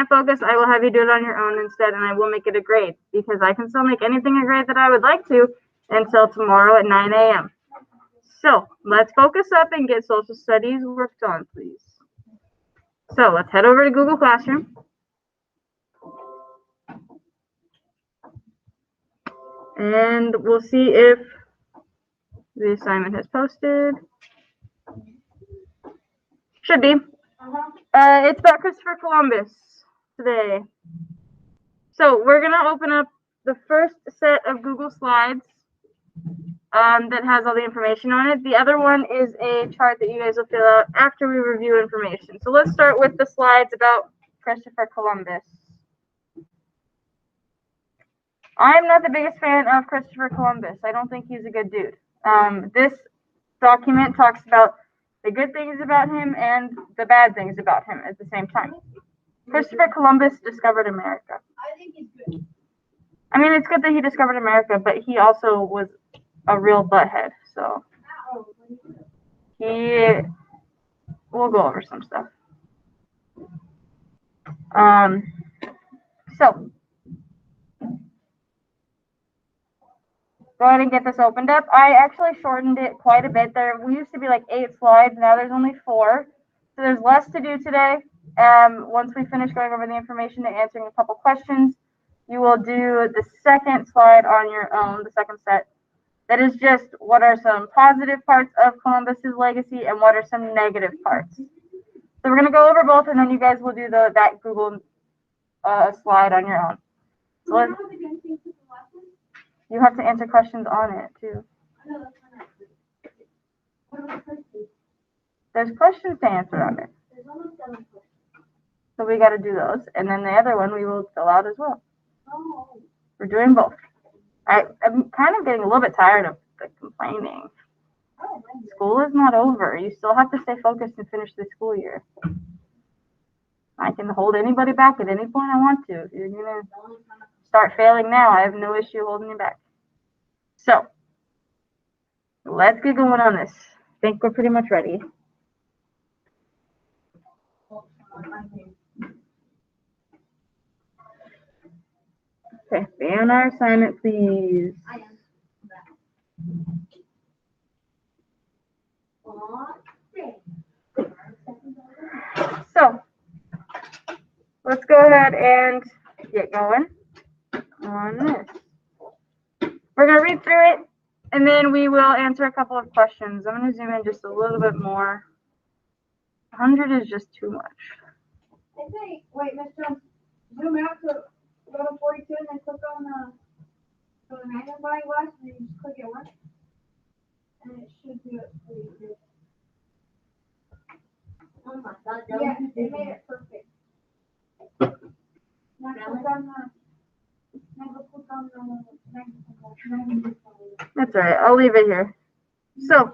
can't focus, I will have you do it on your own instead, and I will make it a grade, because I can still make anything a grade that I would like to until tomorrow at 9 a.m. So let's focus up and get social studies worked on, please. So let's head over to Google Classroom. And we'll see if the assignment has posted. Should be. It's about Christopher Columbus today. So we're going to open up the first set of Google Slides that has all the information on it. The other one is a chart that you guys will fill out after we review information. So let's start with the slides about Christopher Columbus. I'm not the biggest fan of Christopher Columbus. I don't think he's a good dude. This document talks about the good things about him and the bad things about him at the same time. Christopher Columbus discovered America. I think he's good. I mean, it's good that he discovered America, but he also was a real butthead. So we'll go over some stuff. So go ahead and get this opened up. I actually shortened it quite a bit. We used to be like 8 slides. Now there's only 4. So there's less to do today. Once we finish going over the information and answering a couple questions, you will do the second slide on your own, the second set. That is just what are some positive parts of Columbus's legacy and what are some negative parts. So we're going to go over both, and then you guys will do that Google slide on your own. So you have to answer questions on it, too. There's questions to answer on it. So we got to do those. And then the other one we will fill out as well. We're doing both. I'm kind of getting a little bit tired of the complaining. School is not over. You still have to stay focused and finish the school year. I can hold anybody back at any point I want to. If you're going to start failing now, I have no issue holding you back. So let's get going on this. I think we're pretty much ready. Okay, stay on our assignment, please. So let's go ahead and get going on this. We're going to read through it, and then we will answer a couple of questions. I'm going to zoom in just a little bit more. 100 is just too much. I think, wait, Miss Jones, zoom out to go to 42 and then click on the magnifying glass, and then you just click it once. And it should do it for you. Oh my God, Yeah, they made it perfect. Now click on the magnifying glass. That's all right. I'll leave it here. So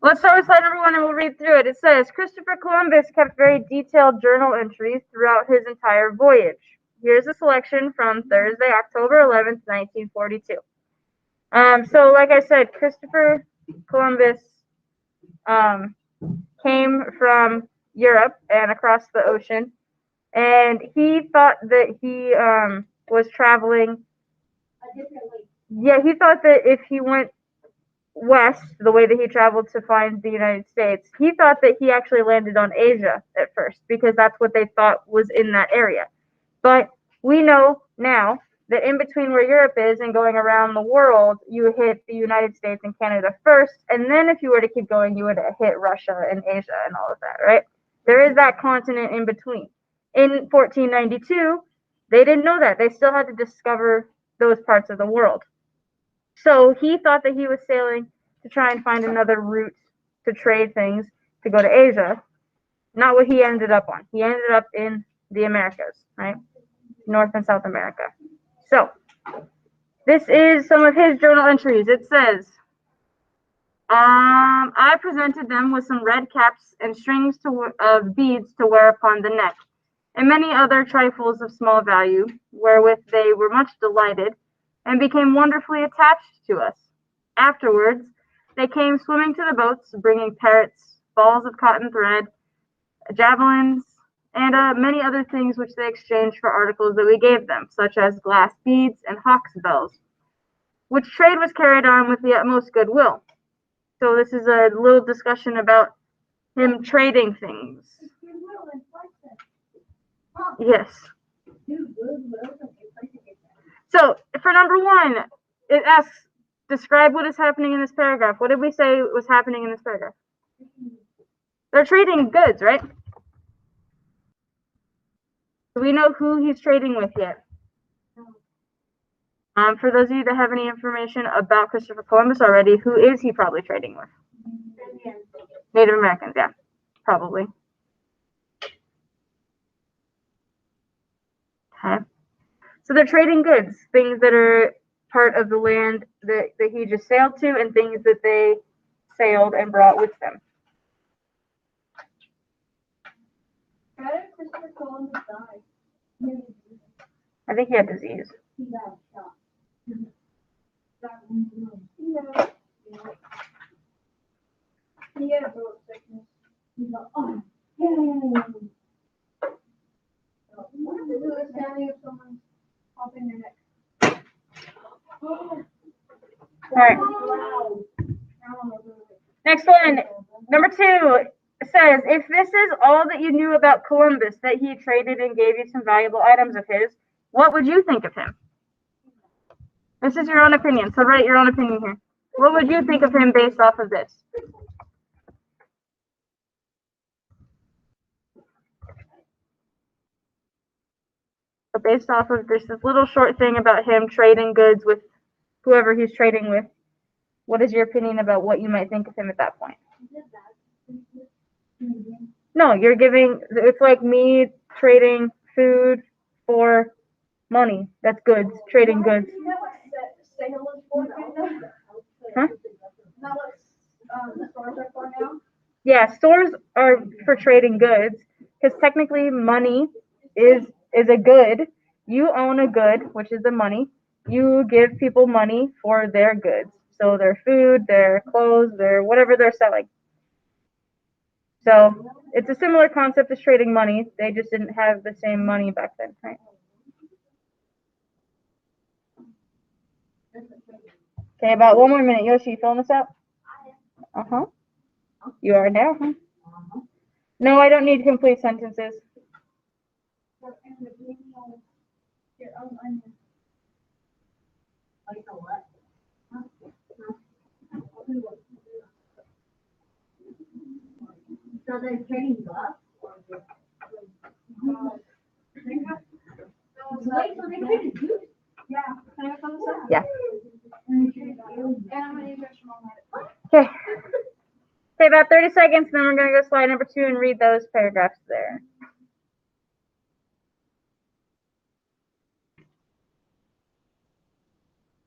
let's start with slide number 1 and we'll read through it. It says, Christopher Columbus kept very detailed journal entries throughout his entire voyage. Here's a selection from Thursday, October 11th, 1942. So like I said, Christopher Columbus came from Europe and across the ocean, and he thought that he was traveling. Yeah, he thought that if he went west, the way that he traveled to find the United States, he thought that he actually landed on Asia at first, because that's what they thought was in that area. But we know now that in between where Europe is and going around the world, you hit the United States and Canada first, and then if you were to keep going, you would hit Russia and Asia and all of that, right? There is that continent in between. In 1492, they didn't know that. They still had to discover those parts of the world. So he thought that he was sailing to try and find another route to trade things to go to Asia. Not what he ended up on. He ended up in the Americas, right? North and South America. So this is some of his journal entries. It says, I presented them with some red caps and strings of beads to wear upon the neck, and many other trifles of small value, wherewith they were much delighted, and became wonderfully attached to us. Afterwards, they came swimming to the boats, bringing parrots, balls of cotton thread, javelins, and many other things which they exchanged for articles that we gave them, such as glass beads and hawks' bells, which trade was carried on with the utmost goodwill. So this is a little discussion about him trading things. Yes. So for number one, it asks, describe what is happening in this paragraph. What did we say was happening in this paragraph? They're trading goods, right? Do we know who he's trading with yet? For those of you that have any information about Christopher Columbus already, who is he probably trading with? Native Americans, yeah, probably. Okay. So they're trading goods, things that are part of the land that he just sailed to, and things that they sailed and brought with them. How did Christopher Columbus die? I think he had disease. He got shot. Yeah. He had a throat sickness. He's like, oh, yeah. What if this is a standing of someone popping their neck? All right. Next one, number two, says, if this is all that you knew about Columbus, that he traded and gave you some valuable items of his, what would you think of him? This is your own opinion, so write your own opinion here. What would you think of him based off of this? So based off of this little short thing about him trading goods with whoever he's trading with, what is your opinion about what you might think of him at that point? No, you're giving, it's like me trading food for money. That's goods, trading goods. Huh? Yeah, stores are for trading goods, because technically money is a good. You own a good, which is the money. You give people money for their goods. So their food, their clothes, their whatever they're selling. So it's a similar concept as trading money. They just didn't have the same money back then, right? Okay, about 1 more minute. Yoshi, you filling this out? Uh-huh. You are now, huh? No, I don't need complete sentences. So they're trading glass? Wait, so they traded juice? Yeah. Can I come this? Yeah. And I'm gonna use extra more. Okay. Okay, about 30 seconds, then we're going to go slide number 2 and read those paragraphs there.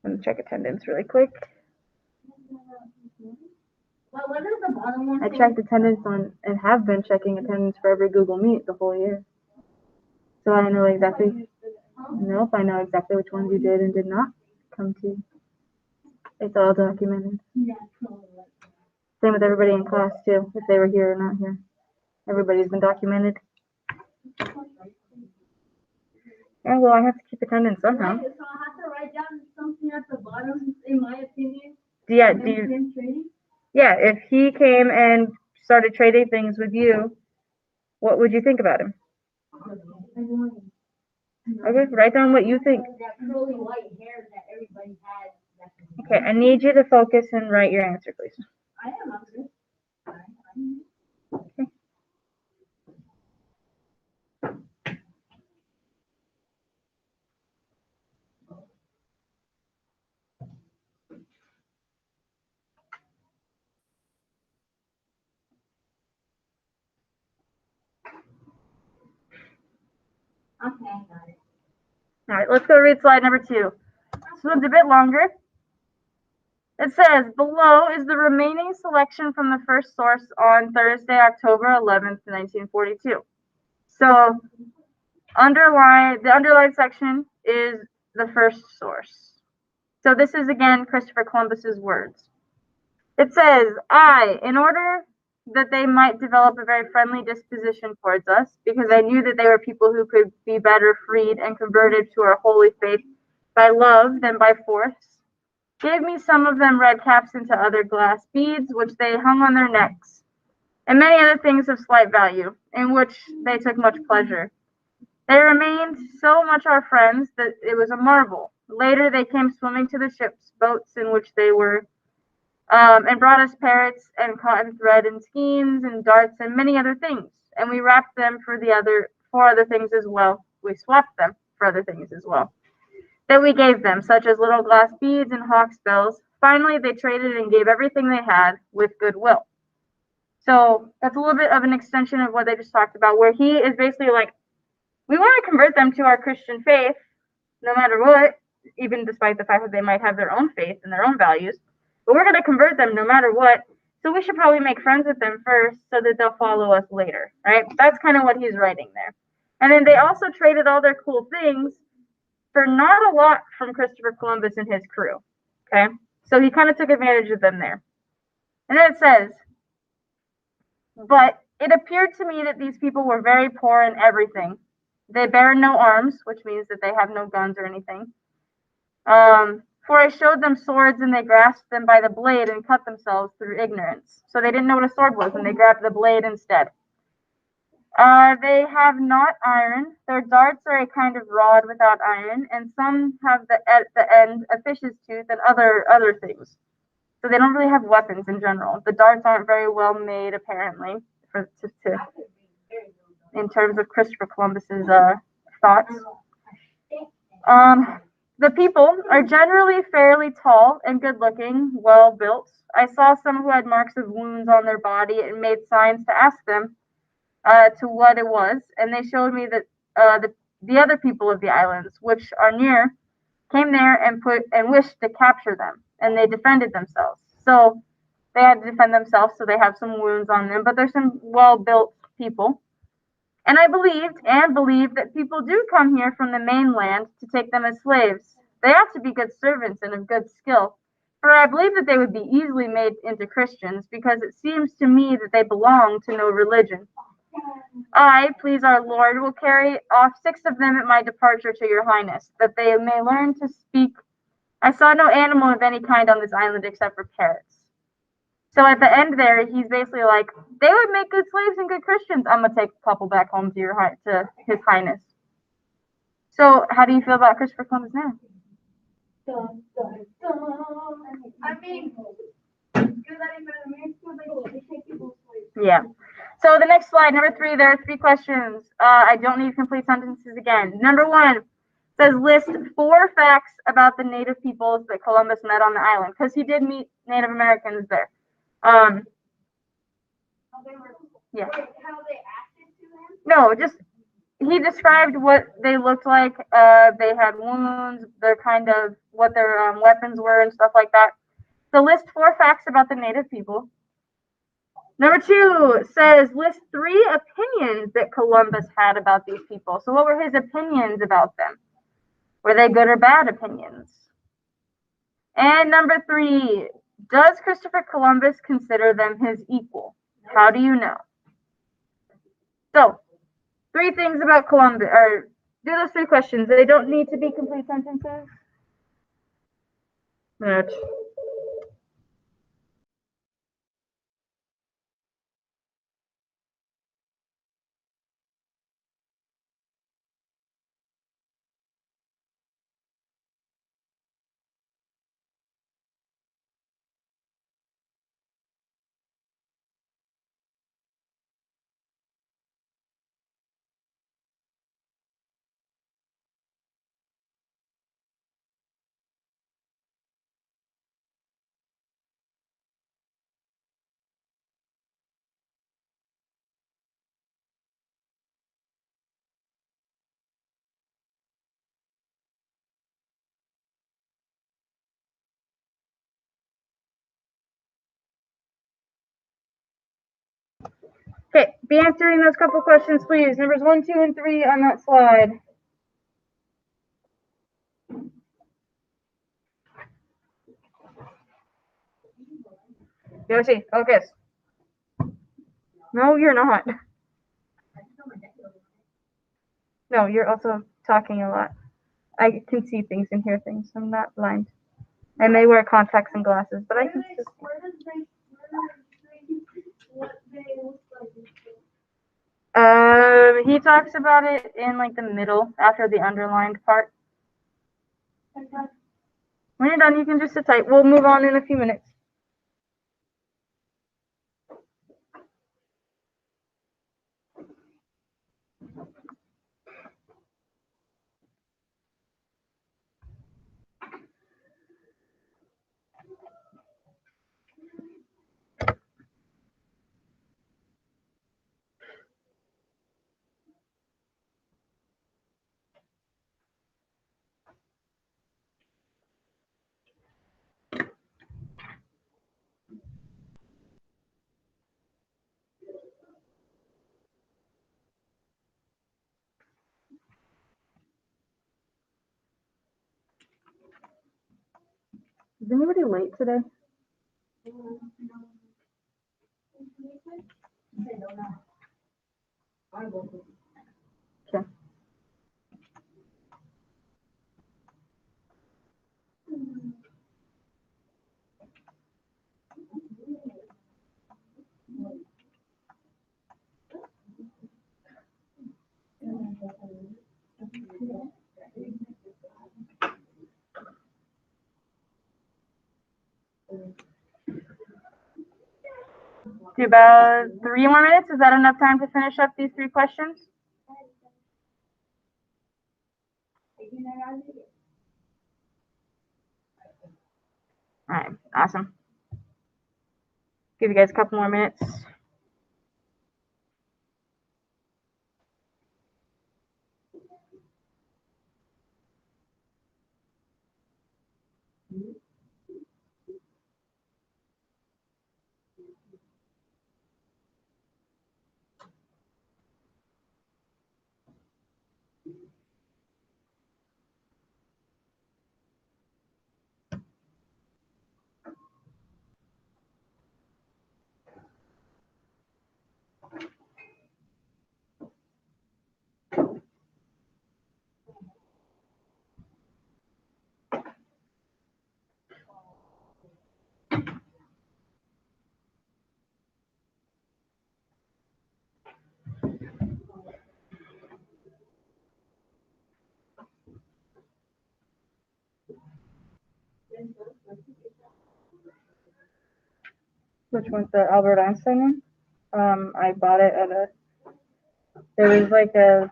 I'm going to check attendance really quick. Well, what is the bottom one? I checked attendance on, and have been checking attendance for every Google Meet the whole year. So I know exactly, nope, I know exactly which ones you did and did not come to. It's all documented. Same with everybody in class too, if they were here or not here. Everybody's been documented. Yeah, well, I have to keep attendance somehow. So I have to write down something at the bottom, in my opinion. Yeah, if he came and started trading things with you, what would you think about him? Okay, write down what you think. That curly white hair that everybody has. Okay, I need you to focus and write your answer, please. I am hungry. Okay. Okay, I got it. All right, let's go read slide number 2. This one's a bit longer. It says, below is the remaining selection from the first source on Thursday, October 11th, 1942. So, the underlined section is the first source. So this is, again, Christopher Columbus's words. It says, in order that they might develop a very friendly disposition towards us, because I knew that they were people who could be better freed and converted to our holy faith by love than by force, gave me some of them red caps into other glass beads, which they hung on their necks, and many other things of slight value, in which they took much pleasure. They remained so much our friends that it was a marvel. Later they came swimming to the ship's boats in which they were, and brought us parrots and cotton thread and skeins and darts and many other things. And we wrapped them for other things as well. We swapped them for other things as well that we gave them, such as little glass beads and hawk's bells. Finally, they traded and gave everything they had with goodwill. So that's a little bit of an extension of what they just talked about, where he is basically like, we want to convert them to our Christian faith, no matter what, even despite the fact that they might have their own faith and their own values. But we're going to convert them no matter what. So we should probably make friends with them first so that they'll follow us later, right? That's kind of what he's writing there. And then they also traded all their cool things for not a lot from Christopher Columbus and his crew, okay? So he kind of took advantage of them there. And then it says, but it appeared to me that these people were very poor in everything. They bear no arms, which means that they have no guns or anything. For I showed them swords, and they grasped them by the blade and cut themselves through ignorance. So they didn't know what a sword was, and they grabbed the blade instead. They have not iron. Their darts are a kind of rod without iron, and some have at the end a fish's tooth and other things. So they don't really have weapons in general. The darts aren't very well made, apparently, in terms of Christopher Columbus's thoughts. The people are generally fairly tall and good-looking, well-built. I saw some who had marks of wounds on their body and made signs to ask them to what it was, and they showed me that the other people of the islands, which are near, came there and wished to capture them, and they defended themselves. So they had to defend themselves, so they have some wounds on them, but they're some well-built people. And I believe that people do come here from the mainland to take them as slaves. They ought to be good servants and of good skill, for I believe that they would be easily made into Christians, because it seems to me that they belong to no religion. I, please our Lord, will carry off 6 of them at my departure to your highness, that they may learn to speak. I saw no animal of any kind on this island except for parrots. So at the end there, he's basically like, they would make good slaves and good Christians. I'm gonna take a couple back home to his highness. So how do you feel about Christopher Columbus now? I mean, good that he made America, they take people's slaves. Yeah. So the next slide, number 3, there are 3 questions. I don't need complete sentences again. Number 1 says list 4 facts about the native peoples that Columbus met on the island, because he did meet Native Americans there. Yeah. How they acted to him? No, just he described what they looked like. They had wounds. They're kind of what their weapons were and stuff like that. So list 4 facts about the native people. Number 2 says list 3 opinions that Columbus had about these people. So what were his opinions about them? Were they good or bad opinions? And number 3, does Christopher Columbus consider them his equal? How do you know? So 3 things about Columbus, or do those 3 questions. They don't need to be complete sentences. Right. Okay, be answering those couple questions, please. Numbers 1, 2, and 3 on that slide. Yoshi, focus. No, you're not. No, you're also talking a lot. I can see things and hear things. I'm not blind. I may wear contacts and glasses, but I can still see. What they look like? He talks about it in like the middle after the underlined part. When you're done, you can just sit tight. We'll move on in a few minutes. Is anybody late today? Okay. Do about 3 more minutes. Is that enough time to finish up these 3 questions? All right, awesome. Give you guys a couple more minutes. Which one's the Albert Einstein one? I bought it at there was like a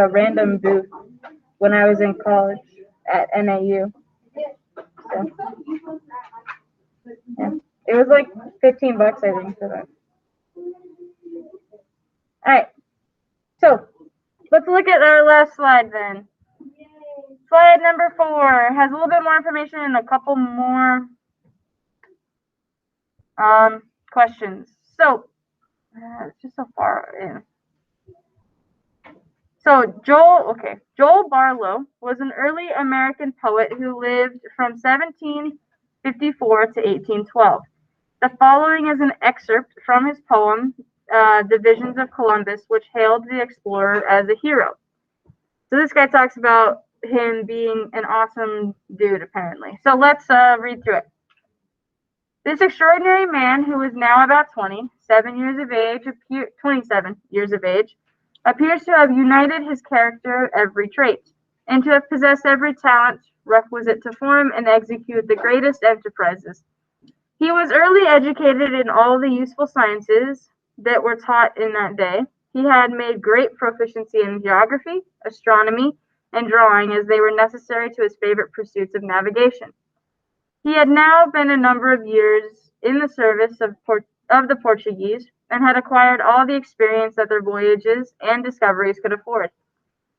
random booth when I was in college at NAU. So, yeah. It was like $15, I think, for that. All right. So let's look at our last slide then. Slide number 4 has a little bit more information and a couple more questions. So it's just so far in. So Joel Barlow was an early American poet who lived from 1754 to 1812. The following is an excerpt from his poem, The Visions of Columbus, which hailed the explorer as a hero. So this guy talks about him being an awesome dude, apparently. So let's read through it. This extraordinary man, who is now about 27 years of age, appears to have united his character every trait, and to have possessed every talent requisite to form and execute the greatest enterprises. He was early educated in all the useful sciences that were taught in that day. He had made great proficiency in geography, astronomy, and drawing, as they were necessary to his favorite pursuits of navigation. He had now been a number of years in the service of the Portuguese, and had acquired all the experience that their voyages and discoveries could afford.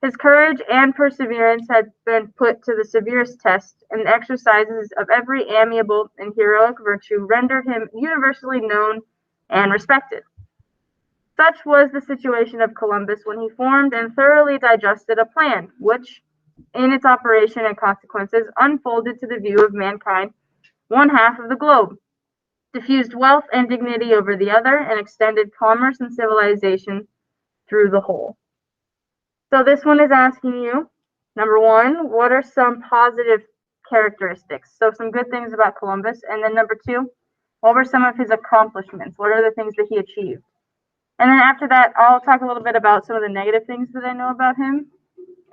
His courage and perseverance had been put to the severest test, and exercises of every amiable and heroic virtue rendered him universally known and respected. Such was the situation of Columbus when he formed and thoroughly digested a plan, which, in its operation and consequences, unfolded to the view of mankind one half of the globe. diffused wealth and dignity over the other, and extended commerce and civilization through the whole. So this one is asking you, number one, what are some positive characteristics? So some good things about Columbus. And then number two, what were some of his accomplishments? What are the things that he achieved? And then after that, I'll talk a little bit about some of the negative things that I know about him.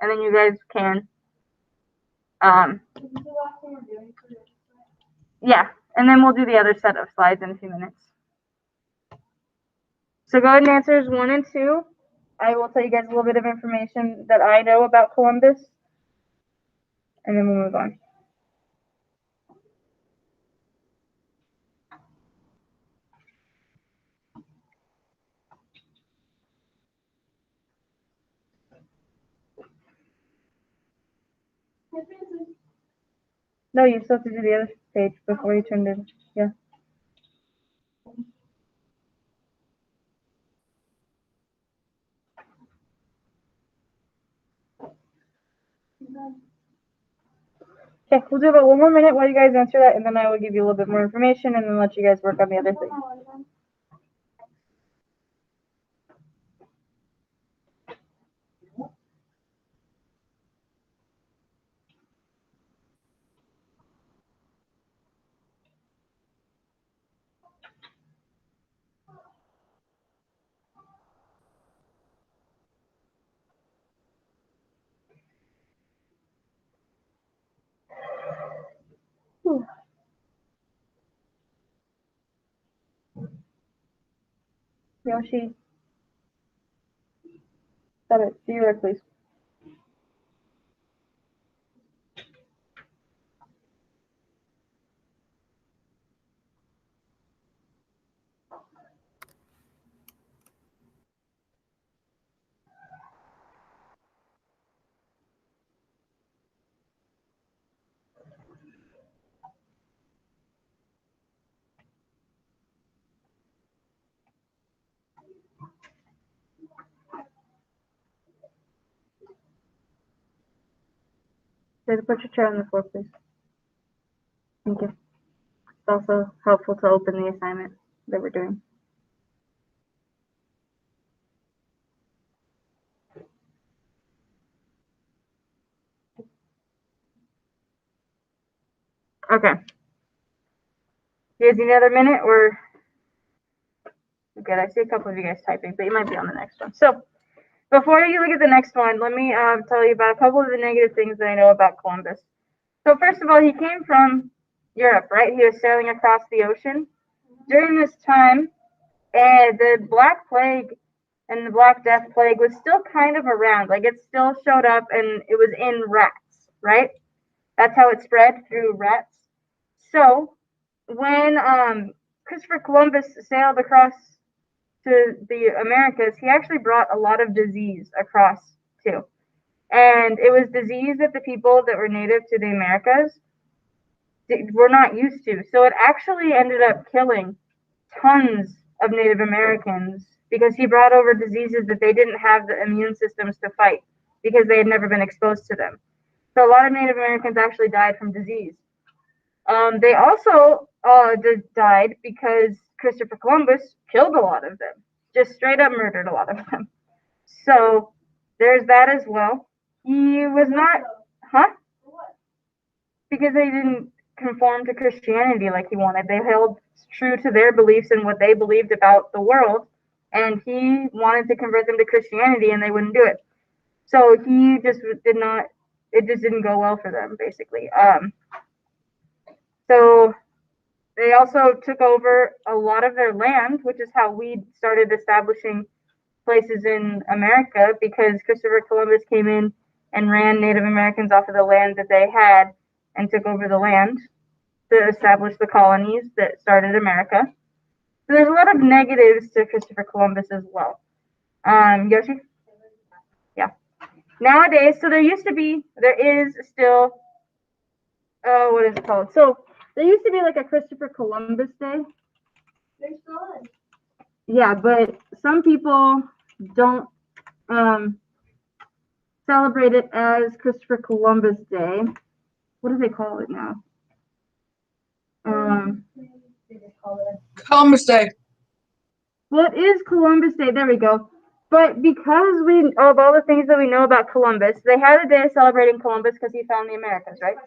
And then you guys can. Yeah, and then we'll do the other set of slides in a few minutes. So go ahead and answers 1 and 2. I will tell you guys a little bit of information that I know about Columbus. And then we'll move on. No, you still have to do the other page before you turn it. Yeah. Okay, we'll do about 1 more minute while you guys answer that, and then I will give you a little bit more information and then let you guys work on the other thing. Whew. Yoshi. Stop it. Do your work, please. Try to put your chair on the floor, please. Thank you. It's also helpful to open the assignment that we're doing. Okay. You guys need another minute or? Good. I see a couple of you guys typing, but you might be on the next one. So before you look at the next one, let me tell you about a couple of the negative things that I know about Columbus. So first of all, he came from Europe, right? He was sailing across the ocean. During this time, the Black Plague and the Black Death Plague was still kind of around. Like it still showed up and it was in rats, right? That's how it spread, through rats. So when Christopher Columbus sailed across to the Americas, he actually brought a lot of disease across too. And it was disease that the people that were native to the Americas were not used to. So it actually ended up killing tons of Native Americans because he brought over diseases that they didn't have the immune systems to fight because they had never been exposed to them. So a lot of Native Americans actually died from disease. They also died because Christopher Columbus killed a lot of them, just straight up murdered a lot of them. So there's that as well. He was not, huh? Because they didn't conform to Christianity like he wanted. They held true to their beliefs and what they believed about the world, and he wanted to convert them to Christianity, and they wouldn't do it. So he just did not. It just didn't go well for them, basically. So they also took over a lot of their land, which is how we started establishing places in America, because Christopher Columbus came in and ran Native Americans off of the land that they had and took over the land to establish the colonies that started America. So there's a lot of negatives to Christopher Columbus as well. Yoshi? Yeah. Nowadays, so there is still, what is it called? So there used to be like a Christopher Columbus Day. There's still is. Yeah, but some people don't celebrate it as Christopher Columbus Day. What do they call it now? Columbus Day. Well, it is Columbus Day. There we go. But because of all the things that we know about Columbus, they had a day celebrating Columbus because he found the Americas, right?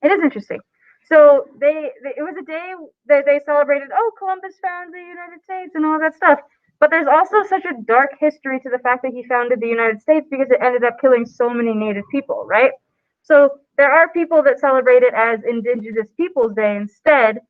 It is interesting. So it was a day that they celebrated. Oh, Columbus found the United States and all that stuff. But there's also such a dark history to the fact that he founded the United States because it ended up killing so many Native people, right? So there are people that celebrate it as Indigenous Peoples Day instead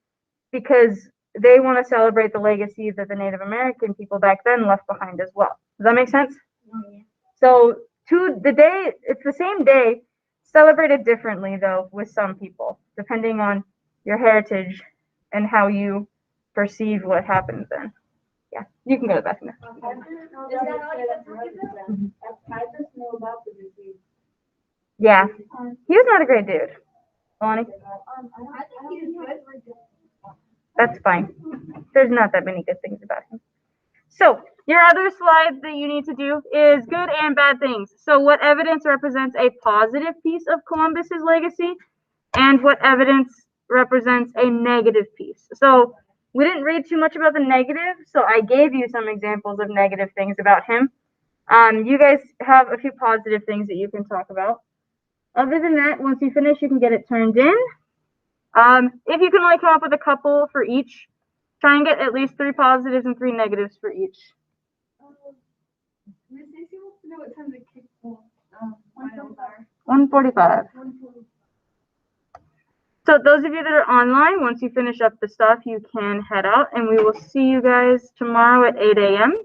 because they want to celebrate the legacy that the Native American people back then left behind as well. Does that make sense? Oh, yeah. So it's the same day, celebrated differently though with some people, depending on your heritage and how you perceive what happens then. Yeah, you can go to the bathroom now. Yeah, he was not a great dude. Lonnie, I think he's good. that's fine. There's not that many good things about him. So your other slide that you need to do is good and bad things. So what evidence represents a positive piece of Columbus's legacy and what evidence represents a negative piece. So we didn't read too much about the negative, so I gave you some examples of negative things about him. You guys have a few positive things that you can talk about. Other than that, once you finish, you can get it turned in. If you can only come up with a couple for each, try and get at least 3 positives and 3 negatives for each. Miss Stacy wants to know what time the kickball finals are. 1:45. So those of you that are online, once you finish up the stuff, you can head out, and we will see you guys tomorrow at 8 a.m.